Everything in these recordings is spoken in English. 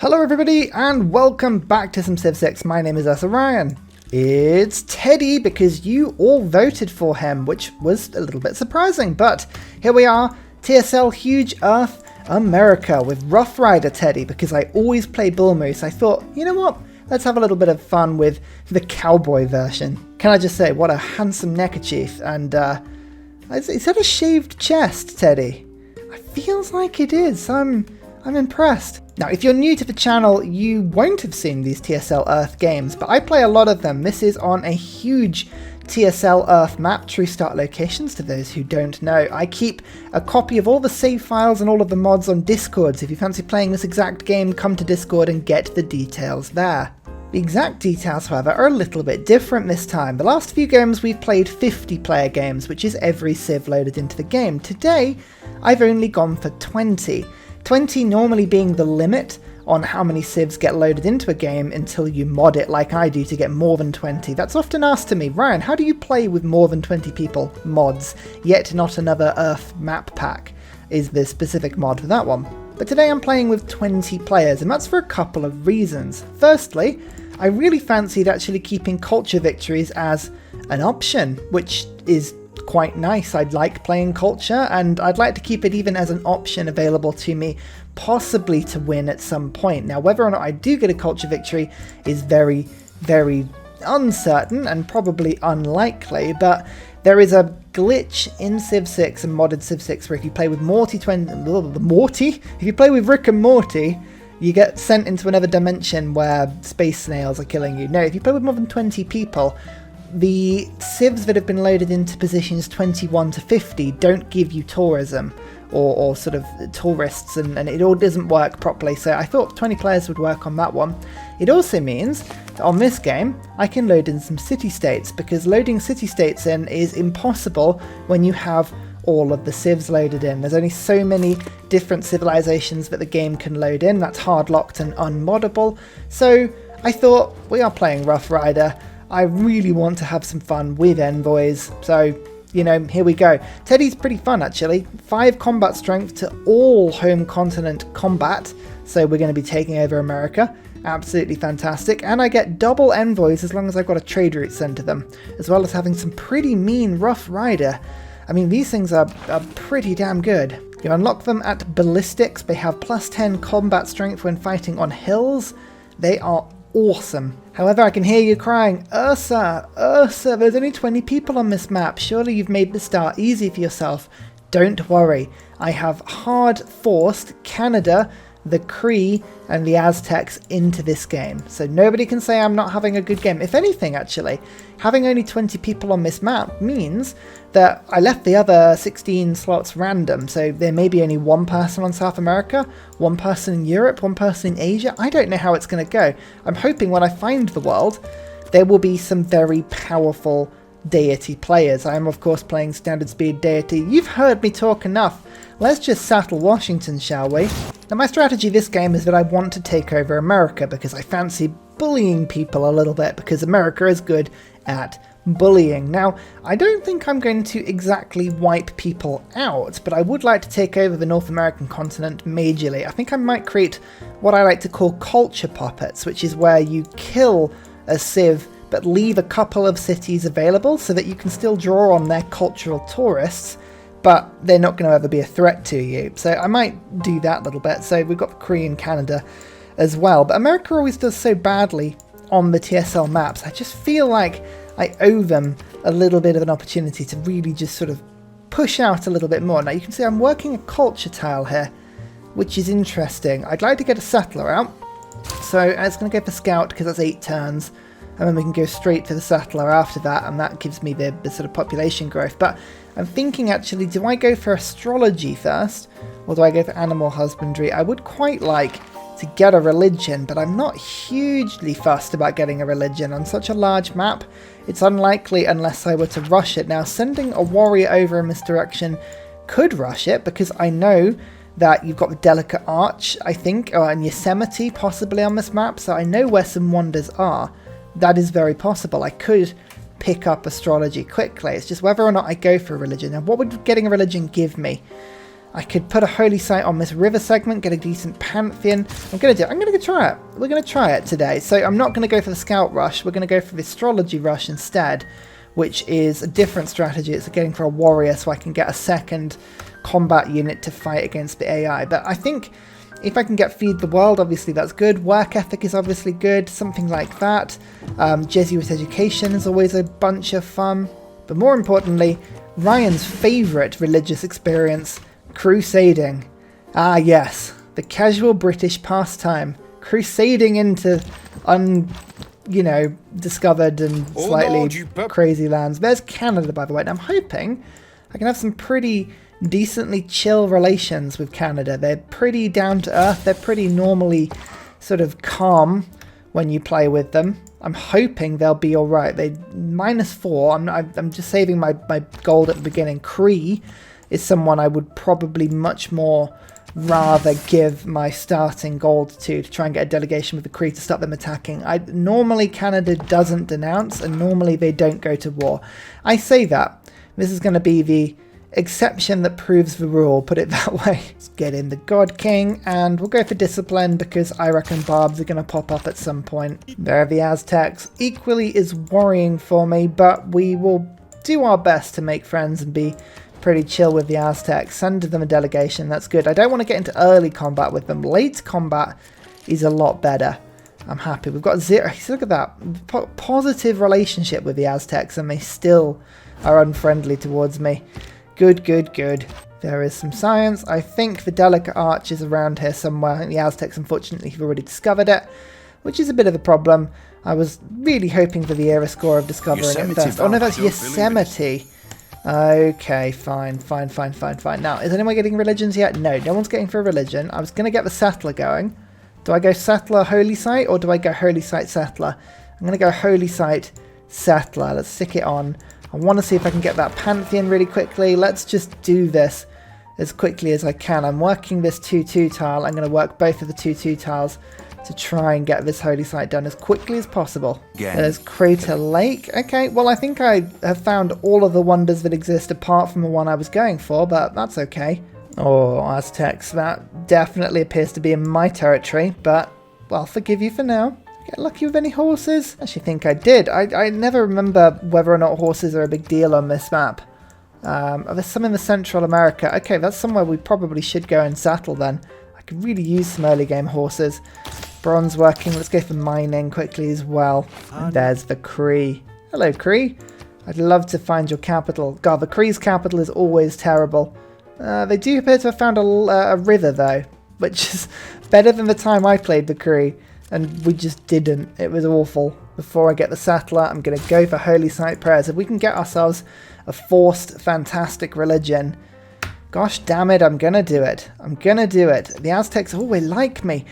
Hello everybody and welcome back to some Civ 6. My name is Ursa. It's Teddy because you all voted for him, which was a little bit surprising, but here we are, TSL Huge Earth America with Rough Rider Teddy, because I always play Bull Moose. I thought, you know what, let's have a little bit of fun with the cowboy version. Can I just say, what a handsome neckerchief, and is that a shaved chest, Teddy? It feels like it is. I'm impressed. Now, if you're new to the channel, you won't have seen these TSL Earth games, but I play a lot of them. This is on a huge TSL Earth map, True Start Locations, to those who don't know. I keep a copy of all the save files and all of the mods on Discord, so if you fancy playing this exact game, come to Discord and get the details there. The exact details, however, are a little bit different this time. The last few games we've played 50-player games, which is every Civ loaded into the game. Today, I've only gone for 20. 20 normally being the limit on how many civs get loaded into a game until you mod it like I do to get more than 20. That's often asked to me, Ryan, how do you play with more than 20 people mods, yet not another Earth map pack? Is the specific mod for that one. But today I'm playing with 20 players, and that's for a couple of reasons. Firstly, I really fancied actually keeping culture victories as an option, which is quite nice. I'd like playing culture, and I'd like to keep it even as an option available to me, possibly to win at some point. Now, whether or not I do get a culture victory is very, very uncertain and probably unlikely, but there is a glitch in Civ 6 and modded Civ 6 where if you play with if you play with Rick and Morty, you get sent into another dimension where space snails are killing you. No, if you play with more than 20 people, the civs that have been loaded into positions 21 to 50 don't give you tourism or sort of tourists, and it all doesn't work properly, so I thought 20 players would work on that one. It also means that on this game I can load in some city-states, because loading city-states in is impossible when you have all of the civs loaded in. There's only so many different civilizations that the game can load in. That's hard-locked and unmoddable, so I thought, we are playing Rough Rider. I really want to have some fun with envoys, so, you know, here we go. Teddy's pretty fun, actually. 5 combat strength to all home continent combat, so we're going to be taking over America. Absolutely fantastic. And I get double envoys as long as I've got a trade route sent to them, as well as having some pretty mean Rough Rider. I mean, these things are pretty damn good. You unlock them at ballistics. They have plus 10 combat strength when fighting on hills. They are awesome. However, I can hear you crying, Ursa, Ursa, there's only 20 people on this map. Surely you've made the start easy for yourself. Don't worry. I have hard forced Canada, the Cree, and the Aztecs into this game. So nobody can say I'm not having a good game. If anything, actually, having only 20 people on this map means that I left the other 16 slots random. So there may be only one person on South America, one person in Europe, one person in Asia. I don't know how it's going to go. I'm hoping when I find the world, there will be some very powerful Deity players. I am, of course, playing standard speed Deity. You've heard me talk enough. Let's just saddle Washington, shall we? Now, my strategy this game is that I want to take over America because I fancy bullying people a little bit, because America is good at bullying. Now, I don't think I'm going to exactly wipe people out, but I would like to take over the North American continent majorly. I think I might create what I like to call culture puppets, which is where you kill a civ but leave a couple of cities available so that you can still draw on their cultural tourists, but they're not going to ever be a threat to you. So I might do that a little bit. So we've got the Cree and Canada as well. But America always does so badly on the TSL maps. I just feel like I owe them a little bit of an opportunity to really just sort of push out a little bit more. Now you can see I'm working a culture tile here, which is interesting. I'd like to get a settler out. So I was going to go for scout because that's 8 turns. And then we can go straight to the settler after that, and that gives me the sort of population growth. But I'm thinking, actually, do I go for astrology first, or do I go for animal husbandry? I would quite like to get a religion, but I'm not hugely fussed about getting a religion. On such a large map, it's unlikely unless I were to rush it. Now, sending a warrior over in this direction could rush it, because I know that you've got the Delicate Arch, I think, or in Yosemite possibly on this map, so I know where some wonders are. That is very possible. I could pick up astrology quickly. It's just whether or not I go for a religion. Now, what would getting a religion give me? I could put a holy site on this river segment, get a decent pantheon. I'm going to try it. We're going to try it today. So I'm not going to go for the scout rush. We're going to go for the astrology rush instead, which is a different strategy. It's getting for a warrior so I can get a second combat unit to fight against the AI. But I think if I can get feed the world, obviously that's good. Work ethic is obviously good, something like that. Jesuit education is always a bunch of fun. But more importantly, Ryan's favourite religious experience, crusading. Ah yes, the casual British pastime. Crusading into discovered and slightly crazy lands. There's Canada, by the way, and I'm hoping I can have some pretty decently chill relations with Canada. They're pretty down to earth. They're pretty normally sort of calm when you play with them. I'm hoping they'll be all right. They -4. I'm just saving my gold at the beginning. Cree is someone I would probably much more rather give my starting gold to try and get a delegation with the Cree to stop them attacking. Normally Canada doesn't denounce, and normally they don't go to war. I say that. This is going to be the exception that proves the rule, put it that way. Let's get in the God King, and we'll go for discipline because I reckon barbs are going to pop up at some point. There are the Aztecs. Equally is worrying for me, but we will do our best to make friends and be pretty chill with the Aztecs. Send them a delegation, that's good. I don't want to get into early combat with them. Late combat is a lot better. I'm happy. We've got zero. Look at that. Positive relationship with the Aztecs, and they still are unfriendly towards me. Good, good, good. There is some science. I think the delicate arch is around here somewhere. I think the Aztecs, unfortunately, have already discovered it, which is a bit of a problem. I was really hoping for the era score of discovering it first. Oh no, that's Yosemite. Okay, fine. Now, is anyone getting religions yet? No, no one's getting for a religion. I was going to get the settler going. Do I go settler, holy site, or do I go holy site, settler? I'm going to go holy site, settler. Let's stick it on. I want to see if I can get that pantheon really quickly. Let's just do this as quickly as I can. I'm working this 2-2 tile. I'm going to work both of the 2-2 tiles to try and get this holy site done as quickly as possible. There's Crater Lake. Okay, well I think I have found all of the wonders that exist apart from the one I was going for, but that's okay. Oh, Aztecs, that definitely appears to be in my territory, but I'll forgive you for now. Get lucky with any horses? I actually think I did. I never remember whether or not horses are a big deal on this map. There's some in the Central America. Okay, that's somewhere we probably should go and settle then. I could really use some early game horses. Bronze working. Let's go for mining quickly as well. And there's the Cree. Hello, Cree. I'd love to find your capital. God, the Cree's capital is always terrible. They do appear to have found a river, though, which is better than the time I played the Cree. And we just didn't. It was awful. Before I get the settler, I'm going to go for holy site prayers. If we can get ourselves a forced, fantastic religion, gosh damn it, I'm going to do it. I'm going to do it. The Aztecs always like me.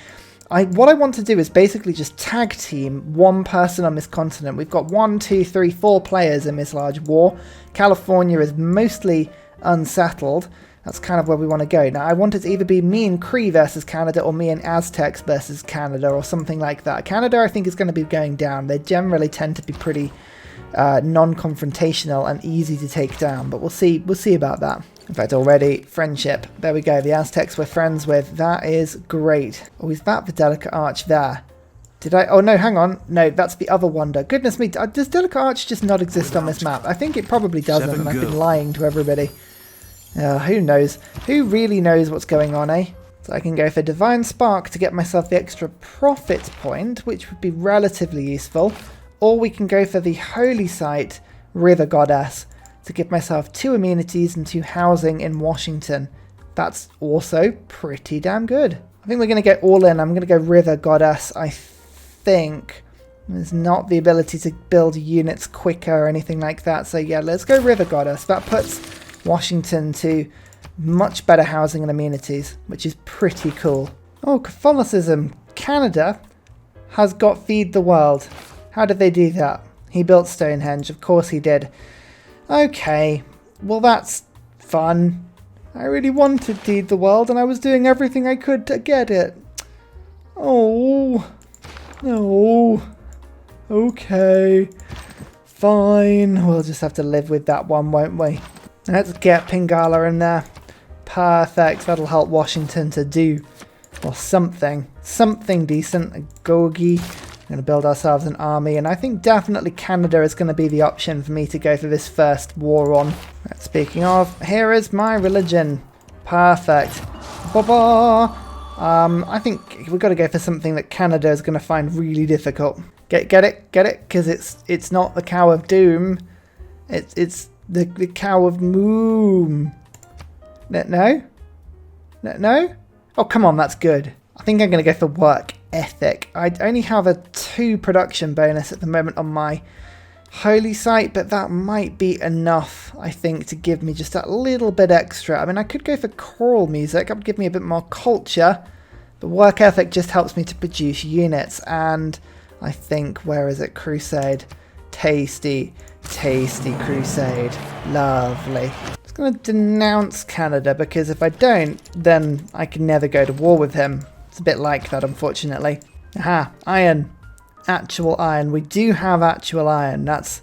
What I want to do is basically just tag team one person on this continent. We've got 1, 2, 3, 4 players in this large war. California is mostly unsettled. That's kind of where we want to go. Now, I want it to either be me and Cree versus Canada or me and Aztecs versus Canada or something like that. Canada, I think, is going to be going down. They generally tend to be pretty non-confrontational and easy to take down, but we'll see about that. In fact, already, friendship. There we go. The Aztecs we're friends with. That is great. Oh, is that the delicate arch there? Did I? Oh, no, hang on. No, that's the other wonder. Goodness me, does delicate arch just not exist on this map? I think it probably doesn't, and I've been lying to everybody. Who knows? Who really knows what's going on, eh? So I can go for Divine Spark to get myself the extra profit point, which would be relatively useful. Or we can go for the Holy Site River Goddess to give myself 2 amenities and 2 housing in Washington. That's also pretty damn good. I think we're going to go all in. I'm going to go River Goddess, I think. There's not the ability to build units quicker or anything like that. So yeah, let's go River Goddess. That puts Washington to much better housing and amenities, which is pretty cool. Oh, Catholicism. Canada has got Feed the World. How did they do that? He built Stonehenge. Of course he did. Okay, well that's fun. I really wanted Feed the World and I was doing everything I could to get it. Oh, no. Okay, fine. We'll just have to live with that one, won't we? Let's get Pingala in there. Perfect. That'll help Washington to do, well, something decent. A Gogi. We're going to build ourselves an army, and I think definitely Canada is going to be the option for me to go for this first war on. Right, speaking of, here is my religion. Perfect. Ba-ba! I think we've got to go for something that Canada is going to find really difficult. Get it? Because it's not the Cow of Doom. It's the Cow of Moom. No? Oh, come on, that's good. I think I'm going to go for work ethic. I only have a 2 production bonus at the moment on my holy site, but that might be enough, I think, to give me just that little bit extra. I mean, I could go for choral music. That would give me a bit more culture. But work ethic just helps me to produce units. And I think, where is it? Crusade. Tasty crusade. Lovely. I'm just going to denounce Canada, because if I don't, then I can never go to war with him. It's a bit like that, unfortunately. Aha, iron. Actual iron. We do have actual iron. That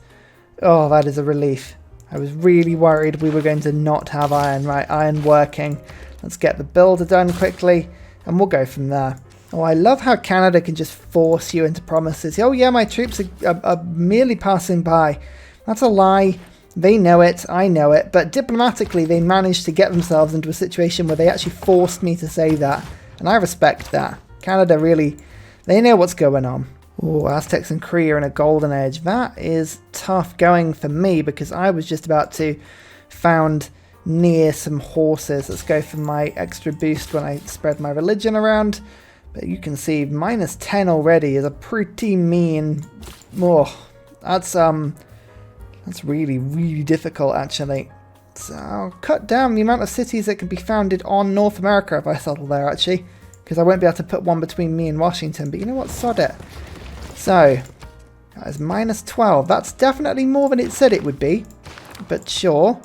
is a relief. I was really worried we were going to not have iron. Right, iron working. Let's get the builder done quickly, and we'll go from there. Oh, I love how Canada can just force you into promises. Oh yeah, my troops are merely passing by. That's a lie. They know it, I know it, but diplomatically they managed to get themselves into a situation where they actually forced me to say that, and I respect that. Canada really, they know what's going on. Oh, Aztecs and Cree are in a golden age. That is tough going for me, because I was just about to found near some horses. Let's go for my extra boost when I spread my religion around. But you can see -10 already is a pretty mean... Oh, that's really, really difficult, actually. So I'll cut down the amount of cities that can be founded on North America if I settle there, actually. Because I won't be able to put one between me and Washington. But you know what? Sod it. So, that is -12. That's definitely more than it said it would be. But sure.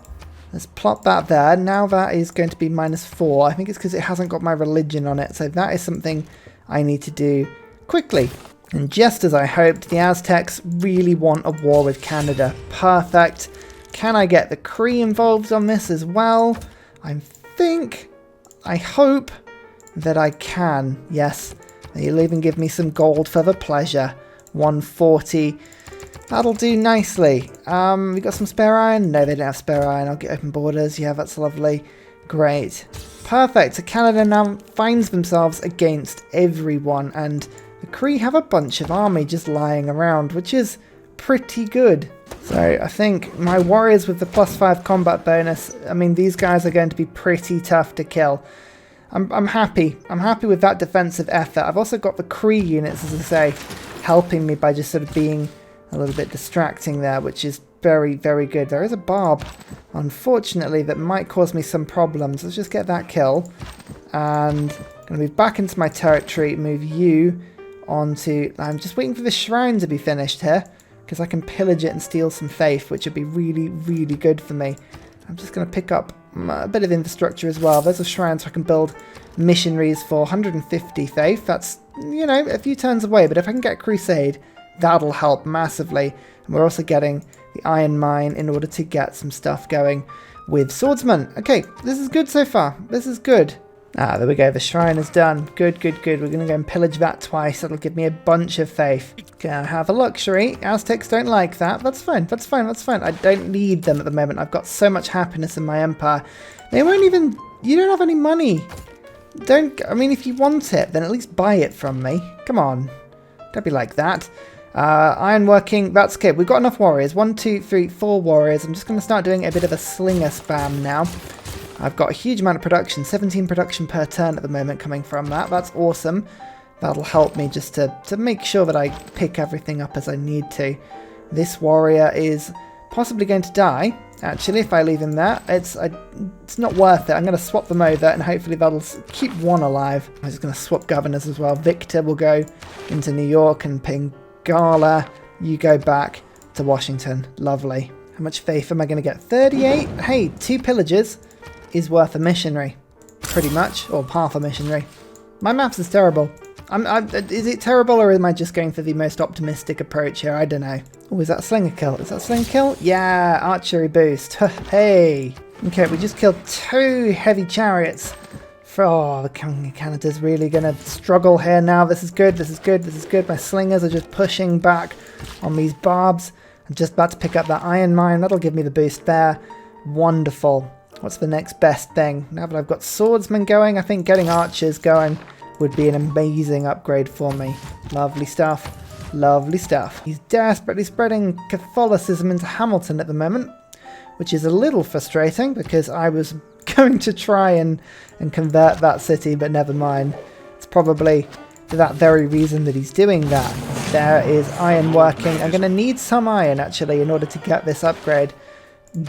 Let's plot that there. Now that is going to be -4. I think it's because it hasn't got my religion on it. So that is something I need to do quickly. And just as I hoped, the Aztecs really want a war with Canada. Perfect. Can I get the Cree involved on this as well? I hope that I can. Yes. They'll even give me some gold for the pleasure. 140. That'll do nicely. We got some spare iron? No, they don't have spare iron. I'll get open borders. Yeah, that's lovely. Great. Perfect. So Canada now finds themselves against everyone, and the Cree have a bunch of army just lying around, which is pretty good. So I think my warriors with the +5 combat bonus, I mean, these guys are going to be pretty tough to kill. I'm happy. I'm happy with that defensive effort. I've also got the Cree units, as I say, helping me by just sort of being a little bit distracting there, which is very, very good. There is a barb, unfortunately, that might cause me some problems. Let's just get that kill. And I'm going to move back into my territory, move you onto... I'm just waiting for the shrine to be finished here, because I can pillage it and steal some faith, which would be really, really good for me. I'm just going to pick up a bit of infrastructure as well. There's a shrine so I can build missionaries for 150 faith. That's, you know, a few turns away, but if I can get crusade, that'll help massively. And we're also getting the iron mine in order to get some stuff going with swordsman. Okay, this is good so far. This is good. Ah, there we go. The shrine is done. Good, good, good. We're going to go and pillage that twice. That'll give me a bunch of faith. Gonna have a luxury. Aztecs don't like that. That's fine. That's fine. That's fine. I don't need them at the moment. I've got so much happiness in my empire. They won't even... You don't have any money. I mean, if you want it, then at least buy it from me. Come on. Don't be like that. Ironworking. That's okay. We've got enough warriors. 1, 2, 3, 4 warriors. I'm just going to start doing a bit of a slinger spam now. I've got a huge amount of production, 17 production per turn at the moment coming from that. That's awesome. That'll help me just to make sure that I pick everything up as I need to. This warrior is possibly going to die, actually, if I leave him there. It's not worth it. I'm going to swap them over, and hopefully that'll keep one alive. I'm just going to swap governors as well. Victor will go into New York, and Pingala, you go back to Washington. Lovely. How much faith am I going to get? 38? Hey, 2 pillages is worth a missionary, pretty much, or half a missionary. My maths is terrible. Is it terrible, or am I just going for the most optimistic approach here? I don't know. Oh, is that a slinger kill? Is that a slinger kill? Yeah, archery boost. Hey, Okay, we just killed 2 heavy chariots. Oh, the King of Canada's really going to struggle here now. This is good, this is good, this is good. My slingers are just pushing back on these barbs. I'm just about to pick up that iron mine. That'll give me the boost there. Wonderful. What's the next best thing? Now that I've got swordsmen going, I think getting archers going would be an amazing upgrade for me. Lovely stuff. Lovely stuff. He's desperately spreading Catholicism into Hamilton at the moment, which is a little frustrating because I was going to try and convert that city, but never mind. It's probably for that very reason that he's doing that. There is iron working. I'm going to need some iron actually in order to get this upgrade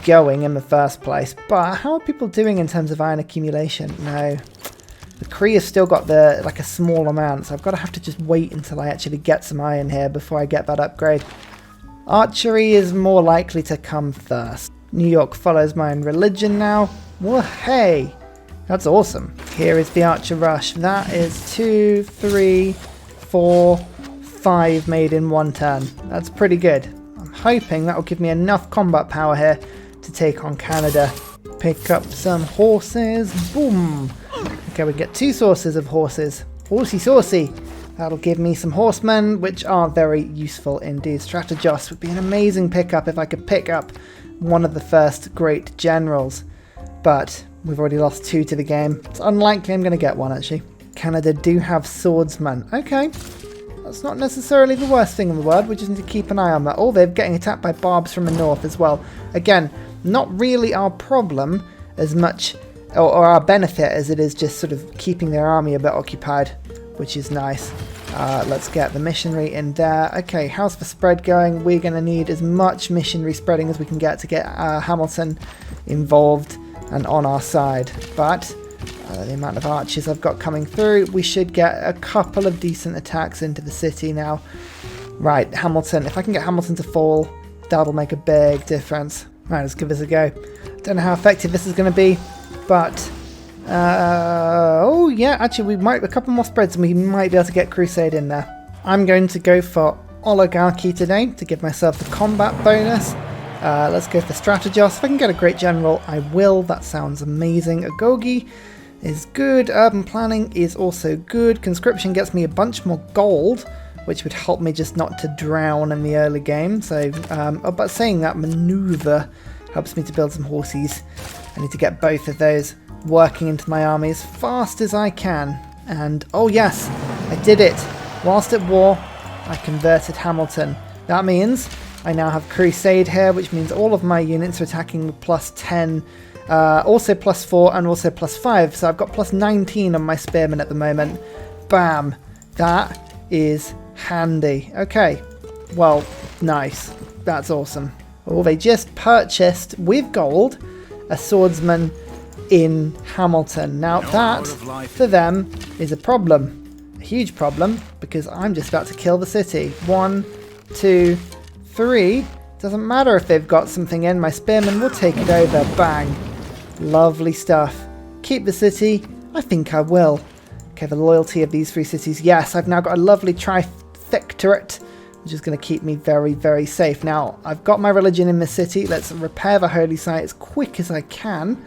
going in the first place. But how are people doing in terms of iron accumulation? No. The Cree has still got like a small amount, so I've got to have to just wait until I actually get some iron here before I get that upgrade. Archery is more likely to come first. New York follows my own religion now. Well, hey, that's awesome. Here is the Archer Rush. That is 2, 3, 4, 5 made in 1 turn. That's pretty good. I'm hoping that will give me enough combat power here to take on Canada. Pick up some horses. Boom. Okay, we get 2 sources of horses. Horsey saucy. That'll give me some horsemen, which are very useful indeed. Strategos would be an amazing pickup if I could pick up one of the first great generals. But we've already lost 2 to the game. It's unlikely I'm going to get one, actually. Canada do have swordsmen. Okay. That's not necessarily the worst thing in the world. We just need to keep an eye on that. Oh, they're getting attacked by barbs from the north as well. Again, not really our problem as much, or our benefit, as it is just sort of keeping their army a bit occupied, which is nice. Let's get the missionary in there. Okay, how's the spread going? We're going to need as much missionary spreading as we can get to get Hamilton involved and on our side. But the amount of archers I've got coming through, we should get a couple of decent attacks into the city now. Right, Hamilton. If I can get Hamilton to fall, that'll make a big difference. Right, let's give this a go. Don't know how effective this is going to be, but oh yeah, actually we might, a couple more spreads and we might be able to get Crusade in there. I'm going to go for Oligarchy today to give myself the combat bonus. Let's go for Strategos. If I can get a great general, I will. That sounds amazing. Agogi is good. Urban planning is also good. Conscription gets me a bunch more gold, which would help me just not to drown in the early game. So, but saying that, maneuver helps me to build some horses. I need to get both of those working into my army as fast as I can. And oh yes, I did it. Whilst at war, I converted Hamilton. That means I now have Crusade here, which means all of my units are attacking with +10, also +4 and also +5. So I've got +19 on my spearmen at the moment. Bam. That is handy. Okay. Well, nice. That's awesome. Oh, they just purchased with gold a swordsman in Hamilton. Now that, for them, is a problem. A huge problem, because I'm just about to kill the city. 1, 2, 3. Doesn't matter if they've got something in. My spearmen will take it over. Bang. Lovely stuff. Keep the city? I think I will. Okay, the loyalty of these 3 cities. Yes, I've now got a lovely trifectorate, which is going to keep me very, very safe. Now, I've got my religion in the city. Let's repair the holy site as quick as I can,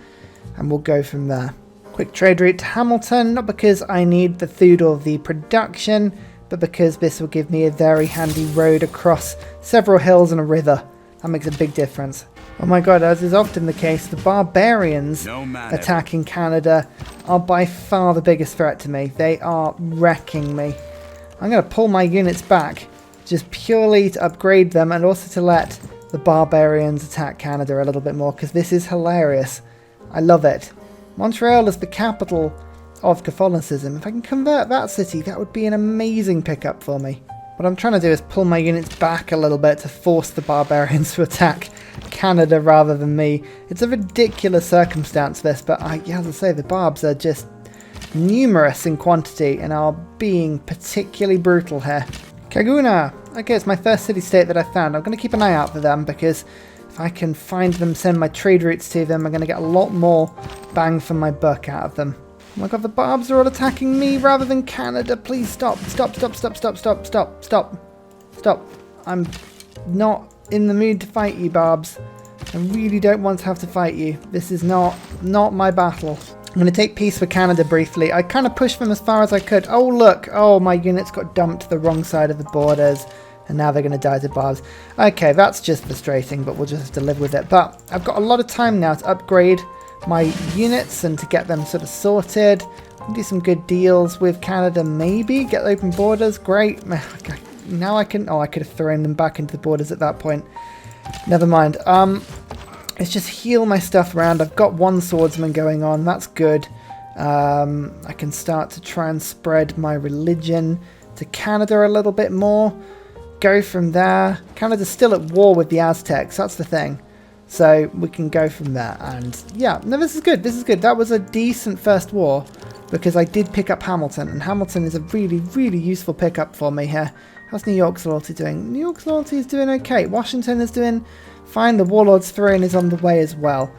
and we'll go from there. Quick trade route to Hamilton, not because I need the food or the production, but because this will give me a very handy road across several hills and a river. That makes a big difference. Oh my god, as is often the case, the barbarians attacking Canada are by far the biggest threat to me. They are wrecking me. I'm going to pull my units back, just purely to upgrade them and also to let the barbarians attack Canada a little bit more, because this is hilarious. I love it. Montreal is the capital of Catholicism. If I can convert that city, that would be an amazing pickup for me. What I'm trying to do is pull my units back a little bit to force the barbarians to attack Canada rather than me. It's a ridiculous circumstance, this, but as I say, the barbs are just numerous in quantity and are being particularly brutal here. Kaguna! Okay, it's my first city-state that I found. I'm going to keep an eye out for them, because if I can find them, send my trade routes to them, I'm going to get a lot more bang for my buck out of them. Oh my god, the barbs are all attacking me rather than Canada. Please stop. Stop, stop, stop, stop, stop, stop, stop. Stop. I'm not in the mood to fight you, barbs. I really don't want to have to fight you. This is not my battle. I'm going to take peace for Canada briefly. I kind of pushed them as far as I could. Oh, look. Oh, my units got dumped to the wrong side of the borders. And now they're going to die to barbs. Okay, that's just frustrating, but we'll just have to live with it. But I've got a lot of time now to upgrade my units and to get them sort of sorted. Do some good deals with Canada, maybe. Get open borders. Great. Now I can... Oh, I could have thrown them back into the borders at that point. Never mind. Let's just heal my stuff around. I've got one swordsman going on. That's good. I can start to try and spread my religion to Canada a little bit more. Go from there. Canada's still at war with the Aztecs. That's the thing. So we can go from there. And yeah, no, this is good. This is good. That was a decent first war because I did pick up Hamilton. And Hamilton is a really, really useful pickup for me here. How's New York's loyalty doing? New York's loyalty is doing okay. Washington is doing fine. The Warlord's throne is on the way as well.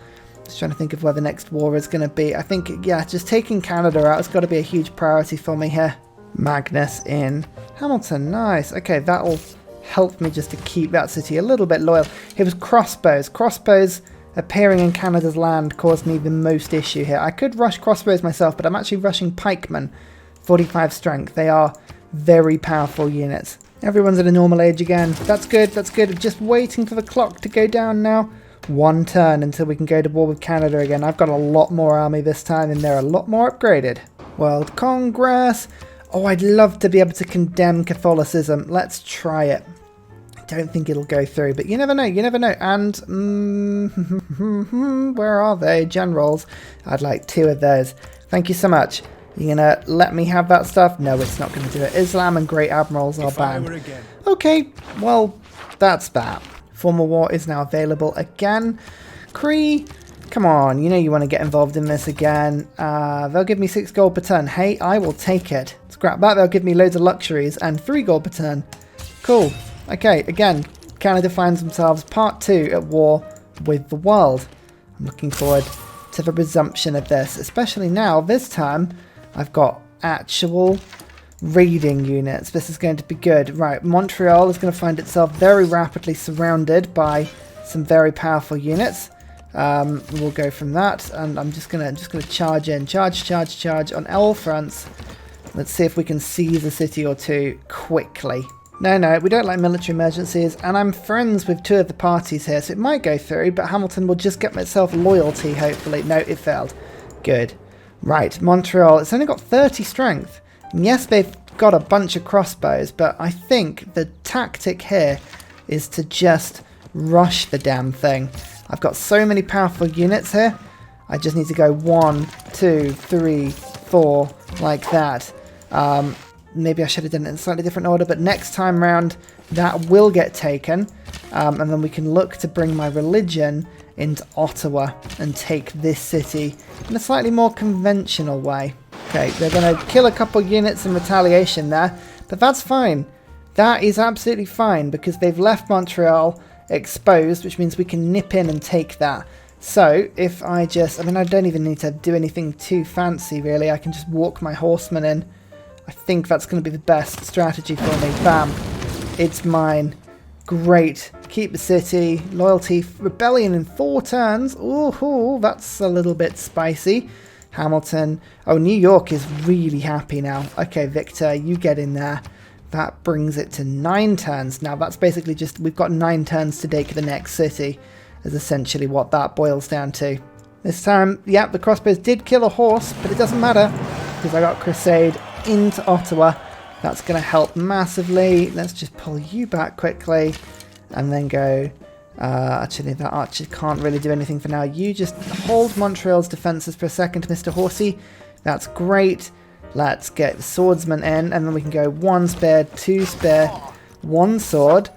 Just trying to think of where the next war is going to be. I think, yeah, just taking Canada out has got to be a huge priority for me here. Magnus in Hamilton. Nice. Okay, that'll help me just to keep that city a little bit loyal. It was crossbows. Crossbows appearing in Canada's land caused me the most issue here. I could rush crossbows myself, but I'm actually rushing pikemen. 45 strength. They are very powerful units. Everyone's at a normal age again. That's good. That's good. Just waiting for the clock to go down now. One turn until we can go to war with Canada again. I've got a lot more army this time, and they're a lot more upgraded. World Congress. Oh, I'd love to be able to condemn Catholicism. Let's try it. I don't think it'll go through, but you never know. You never know. And where are they? Generals. I'd like 2 of those. Thank you so much. You gonna let me have that stuff? No, it's not gonna do it. Islam and Great Admirals are banned. Okay, well, that's that. Formal war is now available again. Cree, come on, you know you want to get involved in this again. They'll give me 6 gold per turn. Hey, I will take it. Scrap that, they'll give me loads of luxuries and 3 gold per turn. Cool. Okay, again, Canada finds themselves part 2 at war with the world. I'm looking forward to the resumption of this, especially now, this time, I've got actual raiding units. This is going to be good. Right, Montreal is going to find itself very rapidly surrounded by some very powerful units. We'll go from that, and I'm just gonna charge in, charge on all fronts. Let's see if we can seize a city or 2 quickly. No, we don't like military emergencies, and I'm friends with 2 of the parties here, so it might go through, but Hamilton will just get itself loyalty, hopefully. No, it failed. Good. Right, Montreal, it's only got 30 strength. And yes, they've got a bunch of crossbows, but I think the tactic here is to just rush the damn thing. I've got so many powerful units here. I just need to go 1, 2, 3, 4, like that. Maybe I should have done it in a slightly different order, but next time round, that will get taken. And then we can look to bring my religion into Ottawa and take this city in a slightly more conventional way. Okay, they're going to kill a couple units in retaliation there, but that's fine. That is absolutely fine because they've left Montreal exposed, which means we can nip in and take that. So if I don't even need to do anything too fancy really. I can just walk my horsemen in. I think that's going to be the best strategy for me. Bam. It's mine. Great. Keep the city. Loyalty. Rebellion in 4 turns. Ooh, that's a little bit spicy. Hamilton. Oh, New York is really happy now. Okay, Victor, you get in there. That brings it to 9 turns. Now, that's basically just, we've got 9 turns to take the next city, is essentially what that boils down to. This time, yeah, the crossbows did kill a horse, but it doesn't matter, because I got Crusade into Ottawa. That's going to help massively. Let's just pull you back quickly, and then go... actually, that archer can't really do anything for now. You just hold Montreal's defences for a second, Mr. Horsey. That's great. Let's get the swordsman in, and then we can go 1 spear, 2 spear, 1 sword,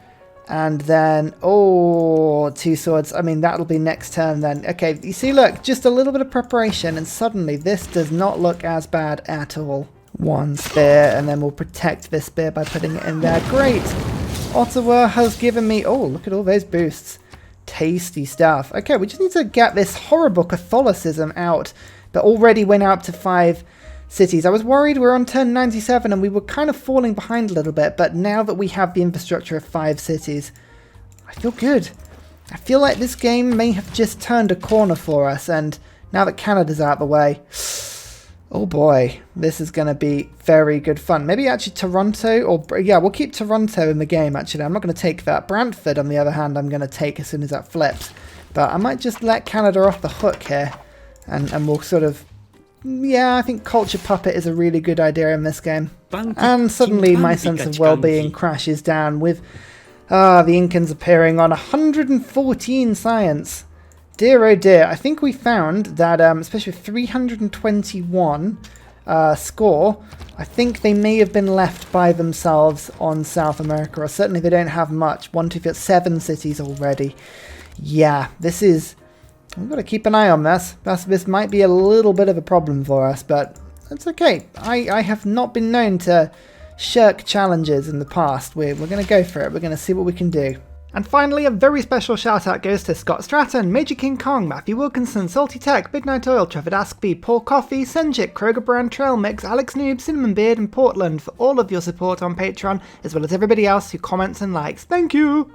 and then, 2 swords. I mean, that'll be next turn then. Okay, you see, look, just a little bit of preparation, and suddenly this does not look as bad at all. 1 spear, and then we'll protect this spear by putting it in there. Great! Ottawa has given me... Oh, look at all those boosts. Tasty stuff. Okay, we just need to get this horrible Catholicism out that already went up to 5 cities. I was worried we were on turn 97 and we were kind of falling behind a little bit, but now that we have the infrastructure of 5 cities, I feel good. I feel like this game may have just turned a corner for us, and now that Canada's out of the way, oh boy, this is going to be very good fun. Maybe actually Toronto, or yeah, we'll keep Toronto in the game actually. I'm not going to take that. Brantford, on the other hand, I'm going to take as soon as that flips. But I might just let Canada off the hook here, and we'll sort of, yeah, I think Culture Puppet is a really good idea in this game. And suddenly my sense of well-being crashes down with the Incans appearing on 114 science. Dear oh dear, I think we found that, especially with 321 score, I think they may have been left by themselves on South America, or certainly they don't have much. 1, 2, 3, 7 cities already. Yeah, this is... We've got to keep an eye on this. This might be a little bit of a problem for us, but that's okay. I have not been known to shirk challenges in the past. We're going to go for it. We're going to see what we can do. And finally, a very special shout out goes to Scott Stratton, Major King Kong, Matthew Wilkinson, Salty Tech, Midnight Oil, Trevor Askby, Paul Coffey, Senjik, Kroger Brand, Trail Mix, Alex Noob, Cinnamon Beard and Portland for all of your support on Patreon, as well as everybody else who comments and likes. Thank you!